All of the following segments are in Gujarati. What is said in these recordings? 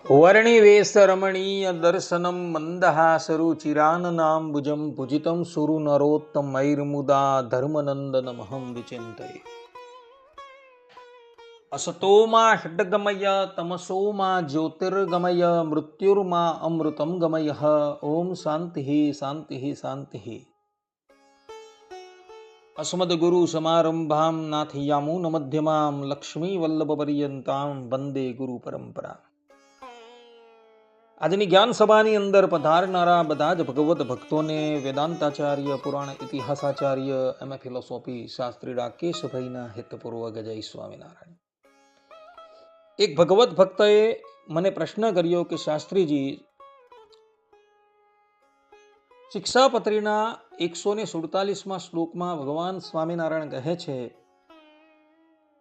वर्णिवेशरमणीय दर्शनं मन्दहासरुचिराननाम्बुजं पूजितं सुरनरोत्तमैर्मुदा धर्मनन्दनमहं विचिन्तये। असतो मा षड्गमय तमसो मा ज्योतिर्गमय मृत्युर्मा अमृतं गमयः। ओम शांति शांति शांति। अस्मद्गुरु समारंभां नाथयामुन मध्यमां लक्ष्मीवल्लभपर्यन्तां वंदे गुरु परंपरा। આજની જ્ઞાન સભાની અંદર પધારનારા બધા જ ભગવત ભક્તોને વેદાંતાચાર્ય, પુરાણ ઇતિહાસાચાર્ય, એમ.એ. ફિલોસોફી શાસ્ત્રી રાકેશભાઈના હિતપૂર્વક જય સ્વામિનારાયણ. એક ભગવત ભક્તએ મને પ્રશ્ન કર્યો કે શાસ્ત્રીજી, શિક્ષાપત્રીના 147મા શ્લોકમાં ભગવાન સ્વામિનારાયણ કહે છે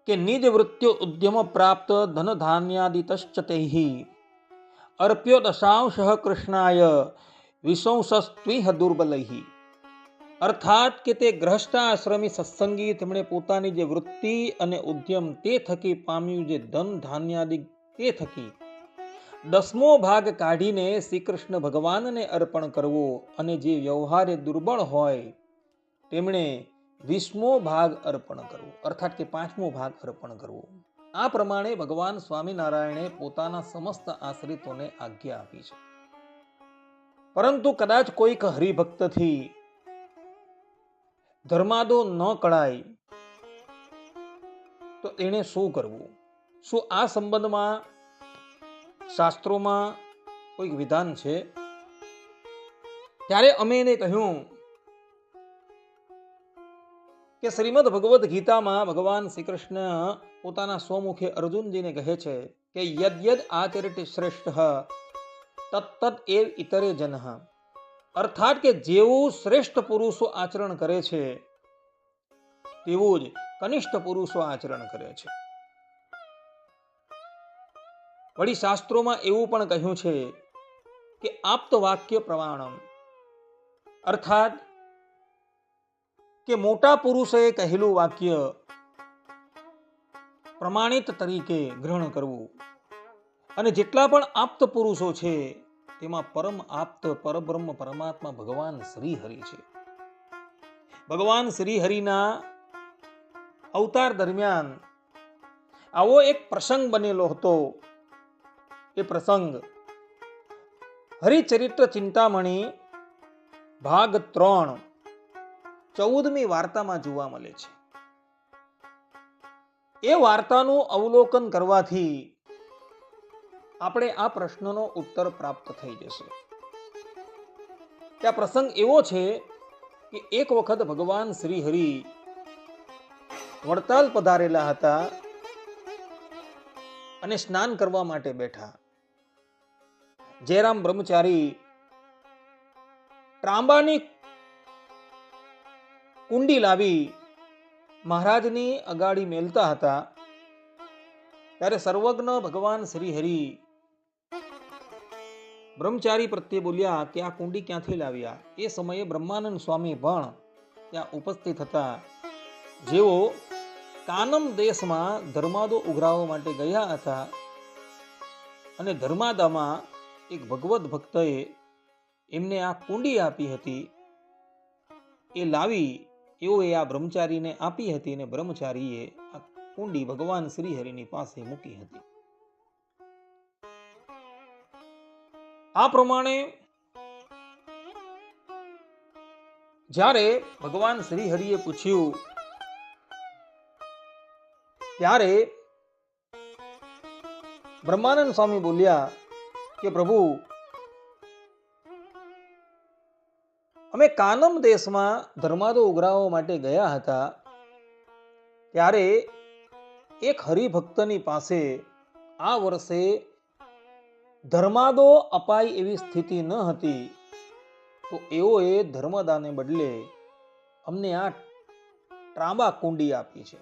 કે નિજ વૃત્યો ઉદ્યમ પ્રાપ્ત ધન ધાન્યાદિતશ્ચ તૈહિ અર્પ્યો દશાંશ કૃષ્ણાય વિશંસસ્ત્વિહ દુર્બલૈ. અર્થાત કે તે ગ્રહસ્થાશ્રમી સત્સંગી તેમણે પોતાની જે વૃત્તિ અને ઉદ્યમ તે થકી પામ્યું જે ધન ધાન્યાદિ તે થકી 10મો ભાગ કાઢીને શ્રી કૃષ્ણ ભગવાનને અર્પણ કરવો અને જે વ્યવહારે દુર્બળ હોય તેમણે 20મો ભાગ અર્પણ કરવો, અર્થાત કે 5મો ભાગ અર્પણ કરવો. આ પ્રમાણે ભગવાન સ્વામિનારાયણે પોતાના સમસ્ત આશ્રિતોને આજ્ઞા આપી છે. પરંતુ કદાચ કોઈક હરિભક્તથી ધર્માદો ન કળાય તો એને શું કરવું? શું આ સંબંધમાં શાસ્ત્રોમાં કોઈક વિધાન છે? ત્યારે અમે એને કહ્યું કે શ્રીમદ ભગવદ્ ગીતામાં ભગવાન શ્રી કૃષ્ણ પોતાના સ્વમુખે અર્જુનજીને કહે છે કે યદ્યદ આચરતિ શ્રેષ્ઠ તત્તદ એવ ઇતરે જનઃ. અર્થાત કે જેવું શ્રેષ્ઠ પુરુષો આચરણ કરે છે તેવું જ કનિષ્ઠ પુરુષો આચરણ કરે છે. વળી શાસ્ત્રોમાં એવું પણ કહ્યું છે કે આપ્ત વાક્ય પ્રમાણમ, અર્થાત કે મોટા પુરુષોએ કહેલું વાક્ય પ્રમાણિત તરીકે ગ્રહણ કરવું. અને જેટલા પણ આપ્ત પુરુષો છે તેમાં પરમ આપ્ત પરબ્રહ્મ પરમાત્મા ભગવાન શ્રી હરિ છે. ભગવાન શ્રી હરિના અવતાર દરમિયાન આવો એક પ્રસંગ બનેલો હતો. એ પ્રસંગ હરિચરિત્ર ચિંતામણી ભાગ 3 14મી વાર્તામાં જોવા મળે છે. એ વાર્તાનું અવલોકન કરવાથી આપણે આ પ્રશ્નનો ઉત્તર પ્રાપ્ત થઈ જશે. ત્યાં પ્રસંગ એવો છે કે એક વખત ભગવાન શ્રી હરિ વડતાલ પધારેલા હતા અને સ્નાન કરવા માટે બેઠા. જયરામ બ્રહ્મચારી ત્રાંબાની કુંડી લાવી મહારાજની અગાડી મેલતા હતા. ત્યારે સર્વજ્ઞ ભગવાન શ્રી હરિ બ્રહ્મચારી પ્રત્યે બોલ્યા કે આ કુંડી ક્યાંથી લાવ્યા? એ સમયે બ્રહ્માનંદ સ્વામી પણ ત્યાં ઉપસ્થિત હતા. જેઓ કાનમ દેશમાં ધર્માદો ઉઘરાવવા માટે ગયા હતા અને ધર્માદામાં એક ભગવત ભક્તએ એમને આ કુંડી આપી હતી. એ લાવી એઓએ આ બ્રહ્મચારીને આપી હતી અને બ્રહ્મચારીએ આ કુંડી ભગવાન શ્રી હરિની પાસે મૂકી હતી. આ પ્રમાણે જ્યારે ભગવાન શ્રી હરિએ પૂછ્યું ત્યારે બ્રહ્માનંદ સ્વામી બોલ્યા કે પ્રભુ, અમે કાનમ દેશમાં ધર્માદો ઉઘરાવવા માટે ગયા હતા. ત્યારે એક હરિભક્તની પાસે આ વર્ષે ધર્માદો અપાય એવી સ્થિતિ ન હતી, તો એઓએ ધર્મદાને બદલે અમને આ ત્રાંબા કુંડી આપી છે.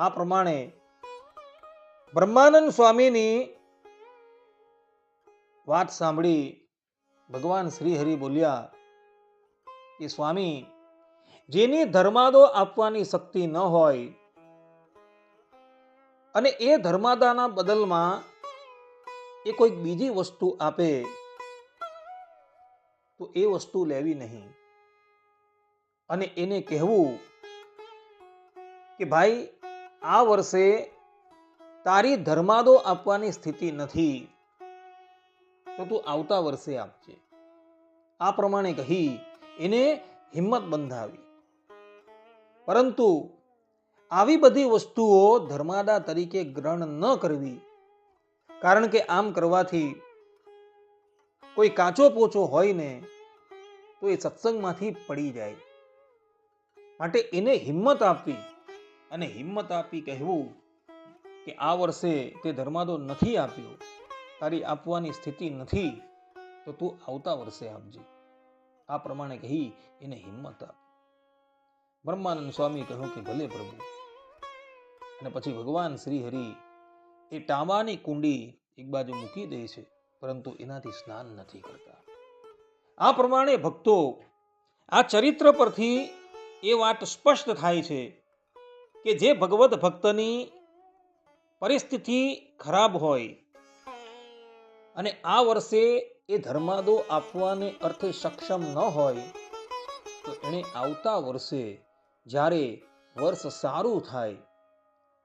આ પ્રમાણે બ્રહ્માનંદ સ્વામીની વાત સાંભળી ભગવાન શ્રી હરિ બોલ્યા કે સ્વામી, જેની ધર્માદો આપવાની શક્તિ ન હોય અને એ ધર્માદાના બદલમાં એ કોઈક બીજી વસ્તુ આપે તો એ વસ્તુ લેવી નહીં અને એને કહેવું કે ભાઈ આ વર્ષે તારી ધર્માદો આપવાની સ્થિતિ નથી તો તું આવતા વર્ષે આપજે. આ પ્રમાણે કહી એને હિંમત બંધાવી. પરંતુ આવી બધી વસ્તુઓ ધર્માદા તરીકે ગ્રહણ ન કરવી, કારણ કે આમ કરવાથી કોઈ કાચો પોચો હોય ને તો એ સત્સંગમાંથી પડી જાય. માટે એને હિંમત આપવી અને હિંમત આપી કહેવું કે આ વર્ષે તે ધર્માદો નથી આપ્યો, તારી આપવાની સ્થિતિ નથી તો તું આવતા વર્ષે આપજે. આ પ્રમાણે કહી એને હિંમત આપી. બ્રહ્માનંદ સ્વામી કહ્યું કે ભલે પ્રભુ. અને પછી ભગવાન શ્રી હરિ એ તાંબાની કુંડી એક બાજુ મૂકી દે છે, પરંતુ એનાથી સ્નાન નથી કરતા. આ પ્રમાણે ભક્તો આ ચરિત્ર પરથી એ વાત સ્પષ્ટ થાય છે કે જે ભગવત ભક્તની પરિસ્થિતિ ખરાબ હોય અને આ વર્ષે એ ધર્માદો આપવાને અર્થે સક્ષમ ન હોય તો એણે આવતા વર્ષે જ્યારે વર્ષ સારું થાય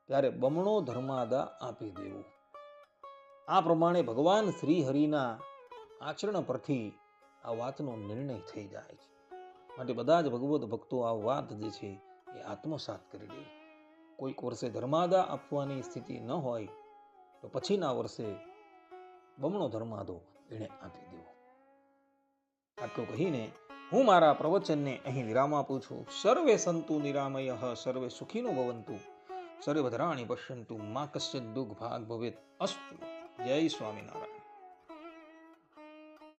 ત્યારે બમણો ધર્માદા આપી દેવું. આ પ્રમાણે ભગવાન શ્રી હરિના આચરણ પરથી આ વાતનો નિર્ણય થઈ જાય છે. માટે બધા જ ભગવત ભક્તો આ વાત જે છે એ આત્મસાત કરી લે. કોઈક વર્ષે ધર્માદા આપવાની સ્થિતિ ન હોય તો પછીના વર્ષે બમણો ધર્માદો એને આપી દેવો. આટલું કહીને હું મારા પ્રવચનને અહીં વિરામ આપું છું. સર્વે સંતુ નિરામયઃ, સર્વે સુખીનો ભવંતુ, સર્વે ભદ્રાણિ પશ્યન્તુ, મા કશ્ચિદ દુઃખ ભાગ ભવેત. અસ્તુ. જય સ્વામિનારાયણ.